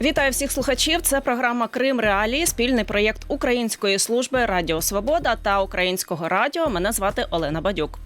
Вітаю всіх слухачів. Це програма «Крим Реалії», спільний проєкт Української служби Радіо Свобода та Українського радіо. Мене звати Олена Бадюк.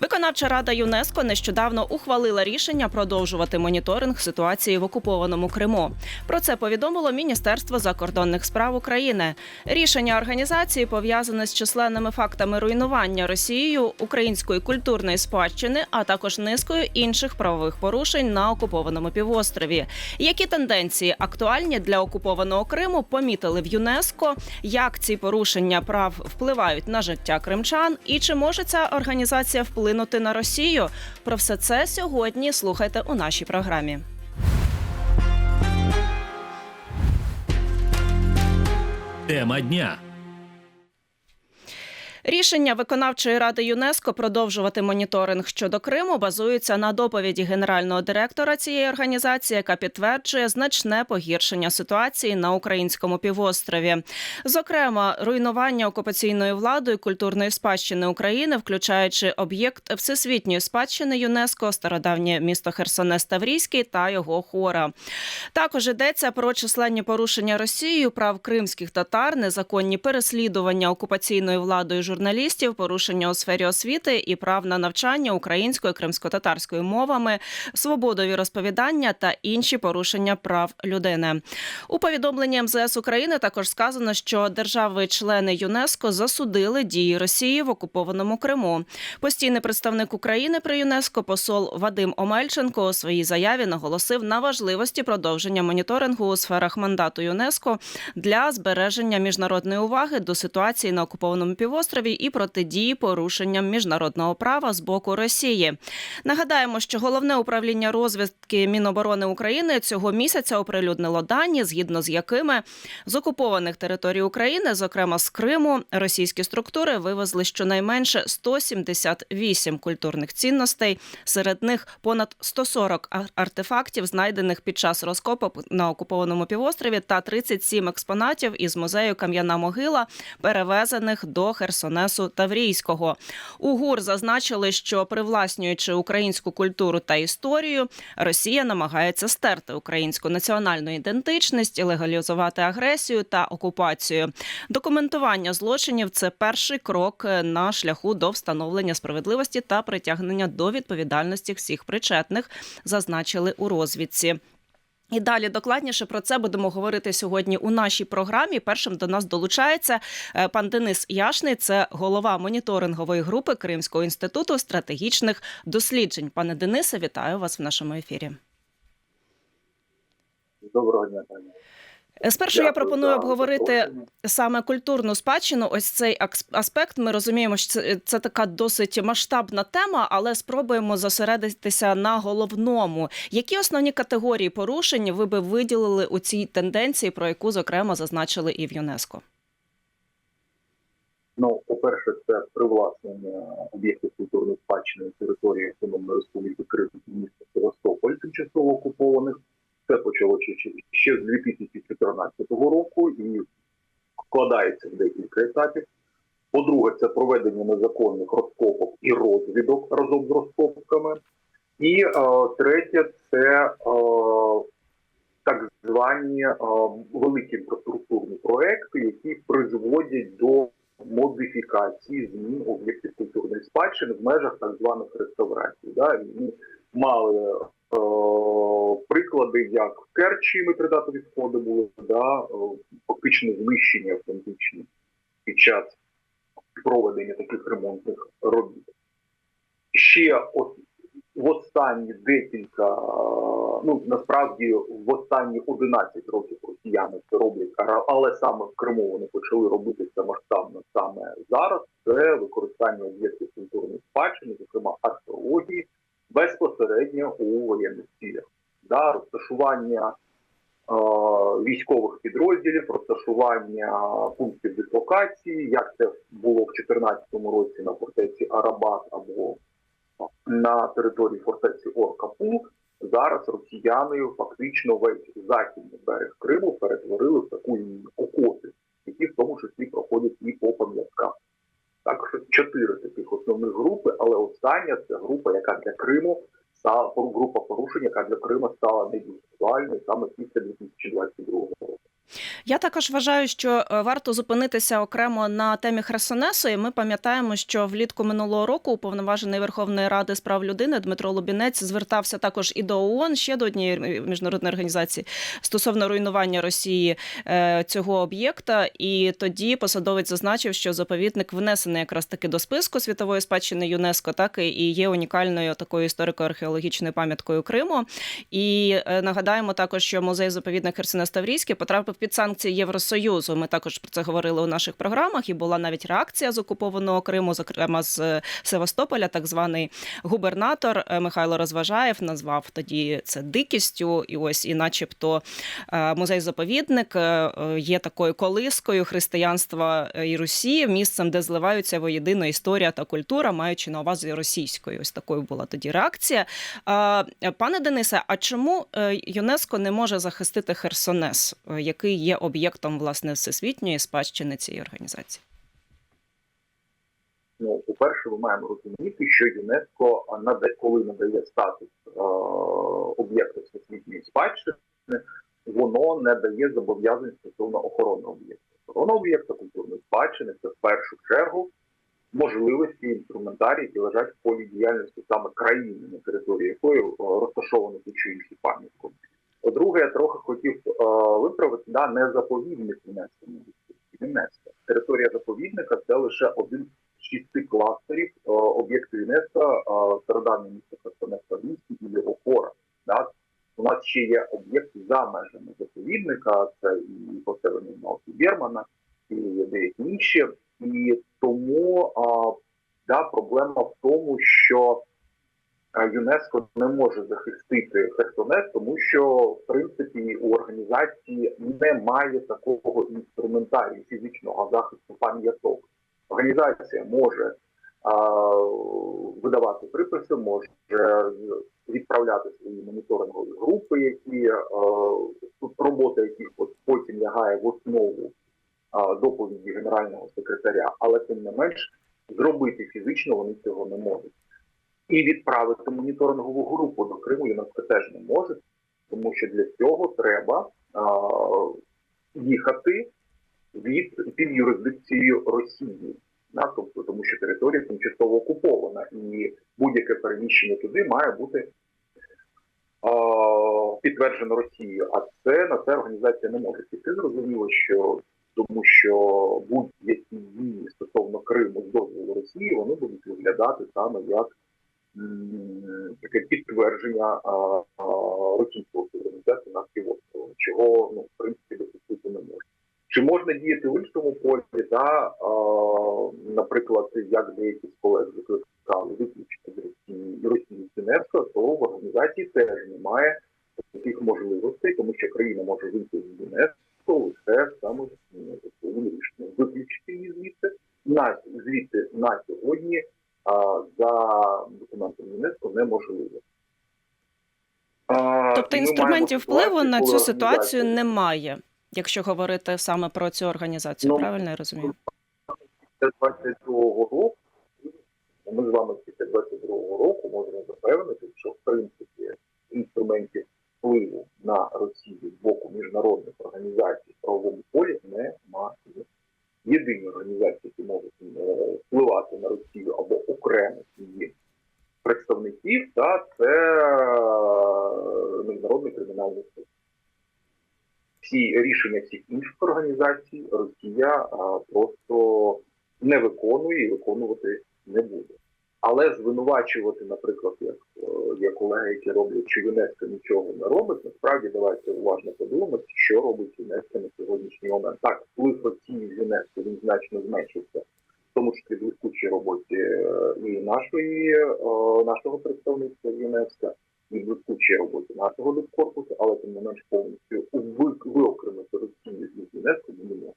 Виконавча рада ЮНЕСКО нещодавно ухвалила рішення продовжувати моніторинг ситуації в окупованому Криму. Про це повідомило Міністерство закордонних справ України. Рішення організації пов'язане з численними фактами руйнування Росією української культурної спадщини, а також низкою інших правових порушень на окупованому півострові. Які тенденції актуальні для окупованого Криму, помітили в ЮНЕСКО, як ці порушення прав впливають на життя кримчан і чи може ця організація вплинути на Росію? Про все це сьогодні слухайте у нашій програмі. Тема дня. Рішення Виконавчої ради ЮНЕСКО продовжувати моніторинг щодо Криму базується на доповіді генерального директора цієї організації, яка підтверджує значне погіршення ситуації на українському півострові. Зокрема, руйнування окупаційною владою культурної спадщини України, включаючи об'єкт всесвітньої спадщини ЮНЕСКО, стародавнє місто Херсонес Таврійський та його хора. Також йдеться про численні порушення Росією прав кримських татар, незаконні переслідування окупаційною владою журналістів, порушення у сфері освіти і прав на навчання українською, кримсько-татарською мовами, свободу віросповідання та інші порушення прав людини. У повідомленні МЗС України також сказано, що держави-члени ЮНЕСКО засудили дії Росії в окупованому Криму. Постійний представник України при ЮНЕСКО посол Вадим Омельченко у своїй заяві наголосив на важливості продовження моніторингу у сферах мандату ЮНЕСКО для збереження міжнародної уваги до ситуації на окупованому півострові і протидії порушенням міжнародного права з боку Росії. Нагадаємо, що Головне управління розвідки Міноборони України цього місяця оприлюднило дані, згідно з якими з окупованих територій України, зокрема з Криму, російські структури вивезли щонайменше 178 культурних цінностей, серед них понад 140 артефактів, знайдених під час розкопок на окупованому півострові, та 37 експонатів із музею «Кам'яна могила», перевезених до Херсонесу Таврійського. У ГУР зазначили, що привласнюючи українську культуру та історію, Росія намагається стерти українську національну ідентичність, легалізувати агресію та окупацію. Документування злочинів – це перший крок на шляху до встановлення справедливості та притягнення до відповідальності всіх причетних, зазначили у розвідці. І далі докладніше про це будемо говорити сьогодні у нашій програмі. Першим до нас долучається пан Денис Яшний, це голова моніторингової групи Кримського інституту стратегічних досліджень. Пане Денисе, вітаю вас в нашому ефірі. Доброго дня, пані. Спершу я пропоную обговорити саме культурну спадщину. Ось цей аспект. Ми розуміємо, що це така досить масштабна тема, але спробуємо зосередитися на головному. Які основні категорії порушень ви би виділили у цій тенденції, про яку, зокрема, зазначили і в ЮНЕСКО? Ну, по-перше, це привласнення об'єктів культурної спадщини території Автономної Республіки Крим і міста Севастополь, тимчасово окупованих. Це почалося ще з 2014 року і вкладається в декілька етапів. По-друге, це проведення незаконних розкопок і розвідок разом з розкопками. І третє – це так звані великі інфраструктурні проекти, які призводять до модифікації змін об'єктів культурної спадщини в межах так званих реставрацій. Ми мали приклади, як в Керчі Митридатові сходи були, фактично знищення автентичні під час проведення таких ремонтних робіт. Ще в останні декілька, насправді в останні 11 років росіяни це роблять, але саме в Криму вони почали робити це масштабно саме зараз. Це використання об'єктів культурної спадщини, зокрема археології, безпосередньо у воєнних цілях. Розташування військових підрозділів, розташування пунктів дислокації, як це було в 2014 році на фортеці Арабат або на території фортеці Оркапу. Зараз росіяни фактично весь західний берег Криму перетворили в таку окопи, які в тому числі проходять і по пам'ятках. Так, 4 таких основних групи, але остання – це група, яка для Криму група порушень, яка для Криму стала найбільш актуальною саме після 2014 2022 року. Я також вважаю, що варто зупинитися окремо на темі Херсонесу. І ми пам'ятаємо, що влітку минулого року уповноважений Верховної Ради з прав людини Дмитро Лубінець звертався також і до ООН, ще до однієї міжнародної організації, стосовно руйнування Росії цього об'єкта. І тоді посадовець зазначив, що заповідник внесений якраз таки до списку світової спадщини ЮНЕСКО, так і є унікальною такою історико-археологічною пам'яткою Криму. І нагадаємо також, що музей-заповідник Херсонес-Таврійський потрапив під санкції Євросоюзу. Ми також про це говорили у наших програмах, і була навіть реакція з окупованого Криму, зокрема з Севастополя. Так званий губернатор Михайло Розважаєв назвав тоді це дикістю. І ось, і начебто, музей-заповідник є такою колискою християнства і Русі, місцем, де зливаються воєдино історія та культура, маючи на увазі російською. Ось такою була тоді реакція. Пане Денисе, а чому ЮНЕСКО не може захистити Херсонес, який є об'єктом, власне, всесвітньої спадщини цієї організації? Ну, по-перше, ми маємо розуміти, що ЮНЕСКО, коли надає статус об'єкту всесвітньої спадщини, воно не дає зобов'язань стосовно охорони об'єкту. Охорона об'єкта культурної спадщини – це в першу чергу можливості, інструментарії, які лежать в полі діяльності саме країни, на території якої розташовані ті чи інші пам'ятки. По-друге, я трохи хотів виправити, не заповідник ЮНЕСКО. Територія заповідника – це лише один з 6 кластерів об'єкту ЮНЕСКО, стародавнє місто Херсонес-Таврійський і його фора. У нас ще є об'єкти за межами заповідника, це і поселення Малки Бермана, і деякі інші. І тому проблема в тому, що ЮНЕСКО не може захистити Херсонес, тому що, в принципі, у організації немає такого інструментарію фізичного захисту пам'яток. Організація може видавати приписи, може відправляти свої моніторингові групи, робота яких потім лягає в основу доповіді генерального секретаря, але тим не менш зробити фізично вони цього не можуть. І відправити моніторингову групу до Криму ЮНЕСКО теж не може, тому що для цього треба їхати під юрисдикцією Росії. Тобто, тому що територія тимчасово окупована, і будь-яке переміщення туди має бути підтверджено Росією. А на це організація не може піти. Зрозуміло, що тому що будь-які дії стосовно Криму з дозволу Росії, вони будуть виглядати саме як таке підтвердження російського суверенітету на півострові, чого, в принципі, допустити не може. Чи можна діяти в іншому полі, наприклад, як деякі з колег закликали виключити з Росії з ЮНЕСКО, то в організації теж немає таких можливостей, тому що країна може вийти з ЮНЕСКо лише саме своїм рішенням. Виключити її звідти на сьогодні за документом ЮНЕСКО неможливо. Тобто інструментів впливу на цю ситуацію немає, якщо говорити саме про цю організацію, правильно я розумію? Після 22-го року, ми з вами після 22-го року можемо запевнити, що в принципі інструментів впливу на Росію з боку міжнародних організацій в правовому полі немає. Єдині організації, які можуть впливати на Росію або окремо її представників, це Міжнародний кримінальний суд. Всі рішення всіх інших організацій Росія просто не виконує і виконувати не буде. Але звинувачувати, наприклад, як колеги, які роблять, що ЮНЕСКО нічого не робить, насправді давайте уважно подивимося, що робить ЮНЕСКО на сьогоднішній момент. Так, вплив Росії в ЮНЕСКО він значно зменшився, в тому числі в блискучій роботі і нашого представництва в ЮНЕСКО, і в блискучій роботі нашого дипкорпусу, але тим не менш повністю виокремити Росію з ЮНЕСКО не може.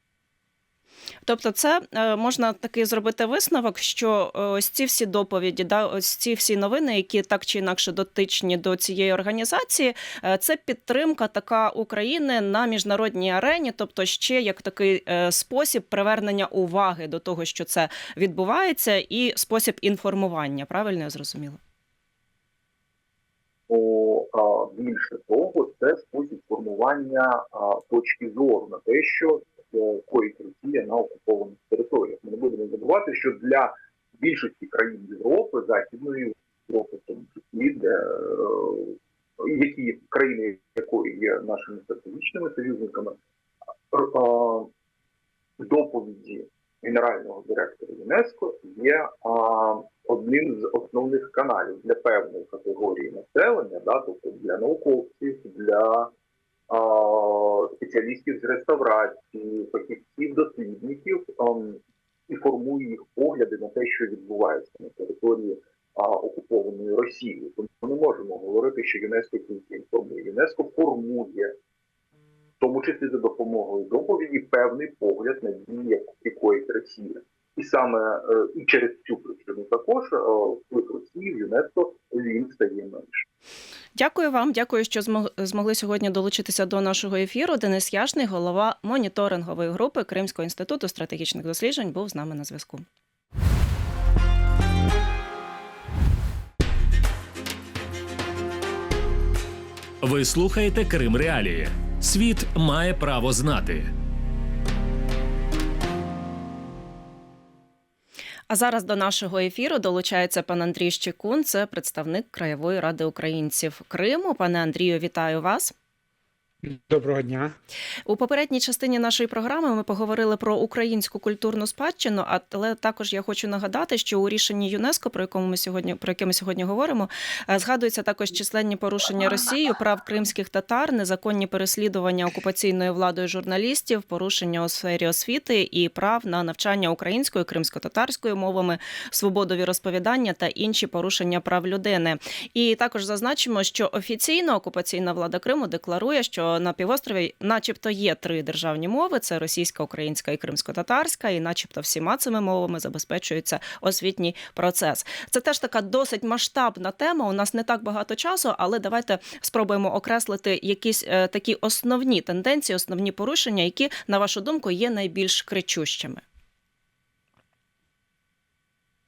Тобто це можна таки зробити висновок, що ось ці всі доповіді, ось ці всі новини, які так чи інакше дотичні до цієї організації, це підтримка така України на міжнародній арені, тобто ще як такий спосіб привернення уваги до того, що це відбувається, і спосіб інформування. Правильно я зрозуміла? Більше того, це спосіб формування точки зору на те, що коїть Росія на окупованих територіях. Ми не будемо забувати, що для більшості країн Європи, Західної Європи, в тому числі, які країни якої є нашими стратегічними союзниками, доповіді генерального директора ЮНЕСКО є одним з основних каналів для певної категорії населення, тобто для науковців, для спеціалістів з реставрації, фахівців, дослідників, і формує їх погляди на те, що відбувається на території окупованої Росії. Тому ми не можемо говорити, що ЮНЕСКО тільки інформує. ЮНЕСКО формує, в тому числі за допомогою доповіді, певний погляд на дії, якої Росія. І саме і через цю причину також вплив Росії в ЮНЕСКО він стає менше. Дякую вам, дякую, що змогли сьогодні долучитися до нашого ефіру. Денис Яшний, голова моніторингової групи Кримського інституту стратегічних досліджень, був з нами на зв'язку. Ви слухаєте Крим Реалії. Світ має право знати. А зараз до нашого ефіру долучається пан Андрій Щекун, це представник Краєвої ради українців Криму. Пане Андрію, вітаю вас. Доброго дня. У попередній частині нашої програми ми поговорили про українську культурну спадщину, але також я хочу нагадати, що у рішенні ЮНЕСКО, про яке ми сьогодні говоримо, згадуються також численні порушення Росією прав кримських татар, незаконні переслідування окупаційною владою журналістів, порушення у сфері освіти і прав на навчання українською, кримсько-татарською мовами, свободу віросповідання та інші порушення прав людини. І також зазначимо, що офіційно окупаційна влада Криму декларує, що на півострові начебто є 3 державні мови – це російська, українська і кримсько-татарська, і начебто всіма цими мовами забезпечується освітній процес. Це теж така досить масштабна тема, у нас не так багато часу, але давайте спробуємо окреслити якісь такі основні тенденції, основні порушення, які, на вашу думку, є найбільш кричущими.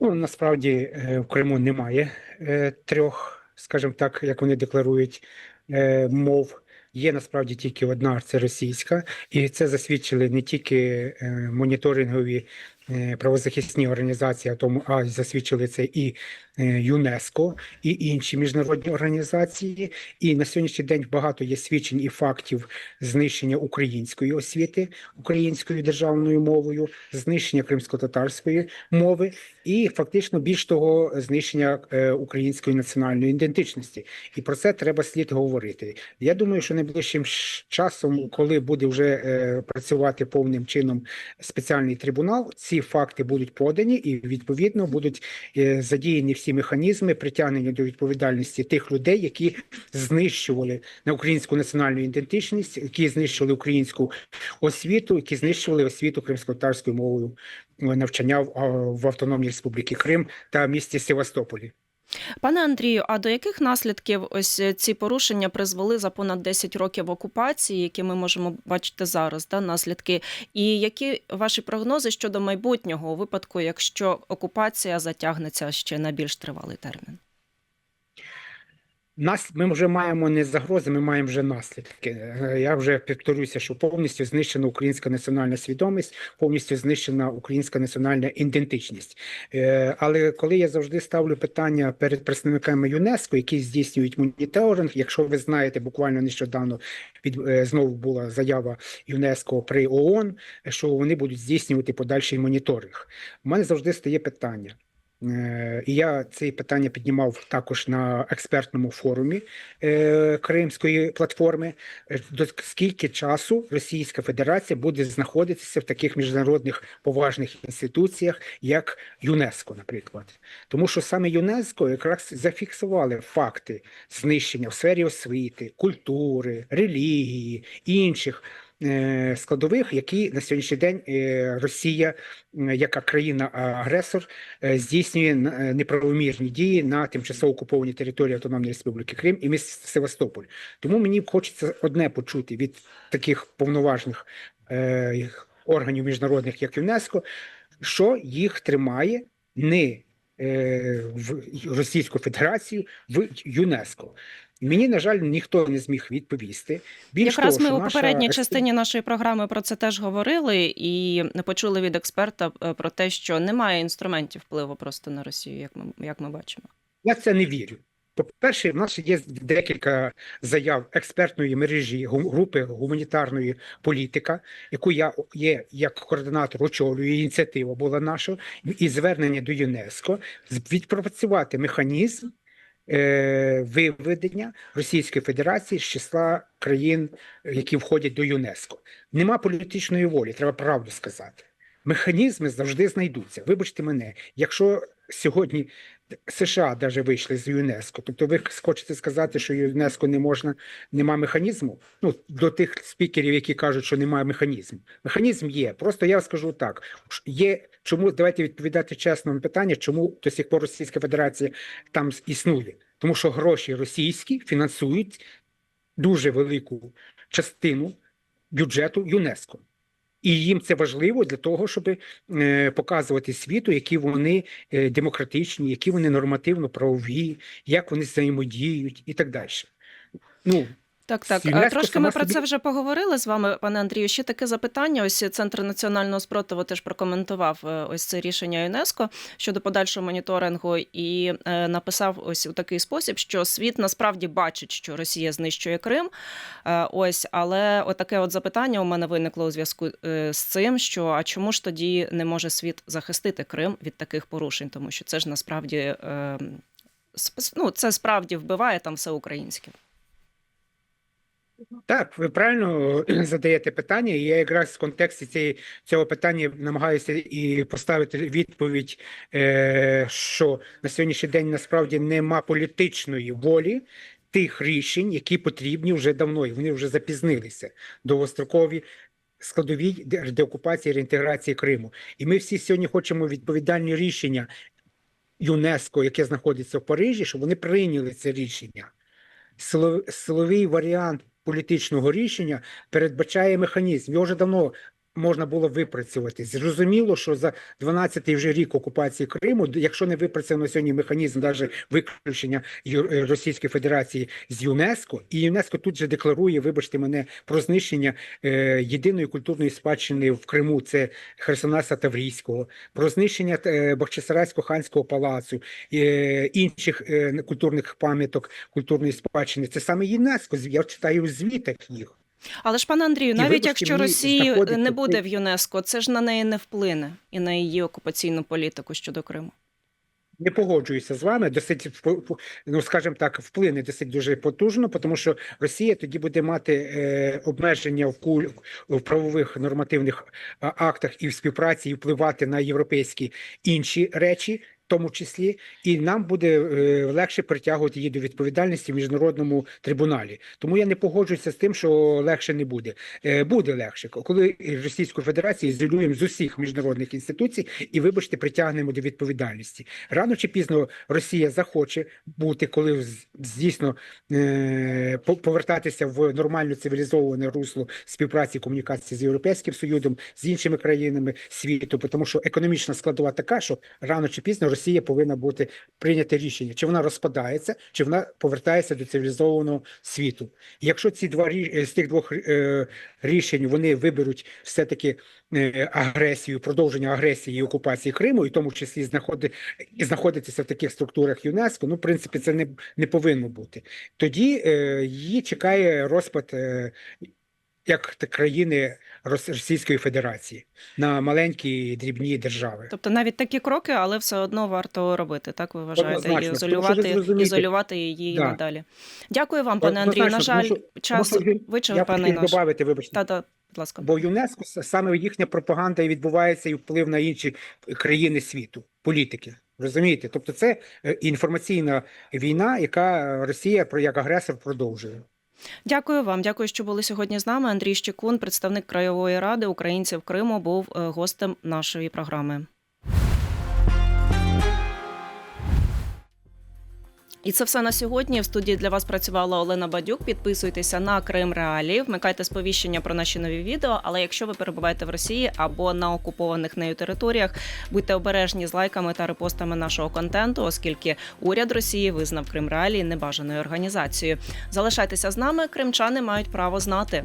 Насправді в Криму немає 3, скажімо так, як вони декларують, мов. Є насправді тільки одна, це російська, і це засвідчили не тільки моніторингові правозахисні організації, а засвідчили це і ЮНЕСКО, і інші міжнародні організації. І на сьогоднішній день багато є свідчень і фактів знищення української освіти, українською державною мовою, знищення кримсько-татарської мови і фактично, більш того, знищення української національної ідентичності. І про це треба слід говорити. Я думаю, що найближчим часом, коли буде вже працювати повним чином спеціальний трибунал, ці факти будуть подані і, відповідно, будуть задіяні всі механізми притягнення до відповідальності тих людей, які знищували на українську національну ідентичність, які знищували українську освіту, які знищували освіту кримсько-татарською мовою навчання в Автономній Республіці Крим та місті Севастополі. Пане Андрію, а до яких наслідків ось ці порушення призвели за понад 10 років окупації, які ми можемо бачити зараз, наслідки? І які ваші прогнози щодо майбутнього у випадку, якщо окупація затягнеться ще на більш тривалий термін? Ми вже маємо не загрози, ми маємо вже наслідки. Я вже повторюся, що повністю знищена українська національна свідомість, повністю знищена українська національна ідентичність. Але коли я завжди ставлю питання перед представниками ЮНЕСКО, які здійснюють моніторинг, якщо ви знаєте, буквально нещодавно знову була заява ЮНЕСКО при ООН, що вони будуть здійснювати подальший моніторинг. У мене завжди стає питання. І я це питання піднімав також на експертному форумі Кримської платформи. До скільки часу Російська Федерація буде знаходитися в таких міжнародних поважних інституціях, як ЮНЕСКО, наприклад. Тому що саме ЮНЕСКО якраз зафіксували факти знищення в сфері освіти, культури, релігії і інших складових, які на сьогоднішній день Росія, яка країна-агресор, здійснює неправомірні дії на тимчасово окупованій території Автономної Республіки Крим і місті Севастополь. Тому мені хочеться одне почути від таких повноважних органів міжнародних, як ЮНЕСКО, що їх тримає не в Російську Федерацію, в ЮНЕСКО. Мені, на жаль, ніхто не зміг відповісти. Більш Якраз того, ми що у наша попередній частині нашої програми про це теж говорили і почули від експерта про те, що немає інструментів впливу просто на Росію, як ми бачимо. Я в це не вірю. По-перше, в нас є декілька заяв експертної мережі, групи гуманітарної політика, яку я є як координатор очолюю, ініціатива була наша, і звернення до ЮНЕСКО відпрацювати механізм виведення Російської Федерації з числа країн, які входять до ЮНЕСКО. Нема політичної волі, треба правду сказати. Механізми завжди знайдуться. Вибачте мене, якщо сьогодні США навіть вийшли з ЮНЕСКО, тобто ви хочете сказати, що ЮНЕСКО не можна, нема механізму? Ну, до тих спікерів, які кажуть, що немає механізму. Механізм є. Просто я скажу так, є, чому, давайте відповідати чесно на питання, чому до сих пор Російська Федерація там існує. Тому що гроші російські фінансують дуже велику частину бюджету ЮНЕСКО. І їм це важливо для того, щоб показувати світу, які вони демократичні, які вони нормативно-правові, як вони взаємодіють і так далі. Ну, Так. ЮНЕСКО Трошки ми сама про це собі- вже поговорили з вами, пане Андрію. Ще таке запитання. Ось Центр національного спротиву теж прокоментував ось це рішення ЮНЕСКО щодо подальшого моніторингу і написав ось у такий спосіб, що світ насправді бачить, що Росія знищує Крим. Ось, але отаке от запитання у мене виникло у зв'язку з цим, що а чому ж тоді не може світ захистити Крим від таких порушень? Тому що це ж насправді це справді вбиває там все українське. Так, ви правильно задаєте питання, і я якраз в контексті цього питання намагаюся і поставити відповідь, що на сьогоднішній день насправді нема політичної волі тих рішень, які потрібні вже давно, і вони вже запізнилися, довгострокові складові деокупації, реінтеграції Криму. І ми всі сьогодні хочемо відповідальні рішення ЮНЕСКО, яке знаходиться в Парижі, щоб вони прийняли це рішення. Силовий варіант політичного рішення передбачає механізм. Його вже давно можна було випрацювати. Зрозуміло, що за 12-й вже рік окупації Криму, якщо не випрацьовано сьогодні механізм навіть виключення Російської Федерації з ЮНЕСКО, і ЮНЕСКО тут же декларує, вибачте мене, про знищення єдиної культурної спадщини в Криму, це Херсонеса Таврійського, про знищення Бахчисарайсько-ханського палацу, інших культурних пам'яток, культурної спадщини. Це саме ЮНЕСКО, я читаю в звітах їх. Але ж, пане Андрію, навіть вибачте, якщо мені Росії знаходиться не буде цей- в ЮНЕСКО, це ж на неї не вплине і на її окупаційну політику щодо Криму. Не погоджуюся з вами, досить, ну, скажімо так, вплине досить дуже потужно, тому що Росія тоді буде мати обмеження в правових нормативних актах і в співпраці, і впливати на європейські інші речі, в тому числі, і нам буде легше притягувати її до відповідальності в міжнародному трибуналі. Тому я не погоджуюся з тим, що легше не буде. Буде легше, коли Російську Федерацію ізолюємо з усіх міжнародних інституцій і, вибачте, притягнемо до відповідальності. Рано чи пізно Росія захоче бути, коли дійсно повертатися в нормальну цивілізоване русло співпраці, комунікації з Європейським Союзом, з іншими країнами світу, тому що економічна складова така, що рано чи пізно Росія повинна бути прийняти рішення, чи вона розпадається, чи вона повертається до цивілізованого світу. І якщо ці з тих двох рішень вони виберуть все-таки агресію, продовження агресії і окупації Криму, і в тому числі знаходитися в таких структурах ЮНЕСКО, ну, в принципі, це не повинно бути. Тоді її чекає розпад як країни Російської Федерації на маленькі дрібні держави. Тобто навіть такі кроки, але все одно варто робити, так ви вважаєте? Однозначно, І тому що ви зрозумієте. ізолювати її Да. надалі. Дякую вам, пане Андрію. На жаль, час вичерпаний наш. Добавити, вибачте. Та, будь ласка. Бо ЮНЕСКО, саме їхня пропаганда і відбувається і вплив на інші країни світу, політики. Розумієте? Тобто це інформаційна війна, яка Росія як агресор продовжує. Дякую вам. Дякую, що були сьогодні з нами. Андрій Щекун, представник Краєвої ради українців Криму, був гостем нашої програми. І це все на сьогодні. В студії для вас працювала Олена Бадюк. Підписуйтеся на Крим Реалії, вмикайте сповіщення про наші нові відео. Але якщо ви перебуваєте в Росії або на окупованих нею територіях, будьте обережні з лайками та репостами нашого контенту, оскільки уряд Росії визнав Крим Реалії небажаною організацією. Залишайтеся з нами, кримчани мають право знати.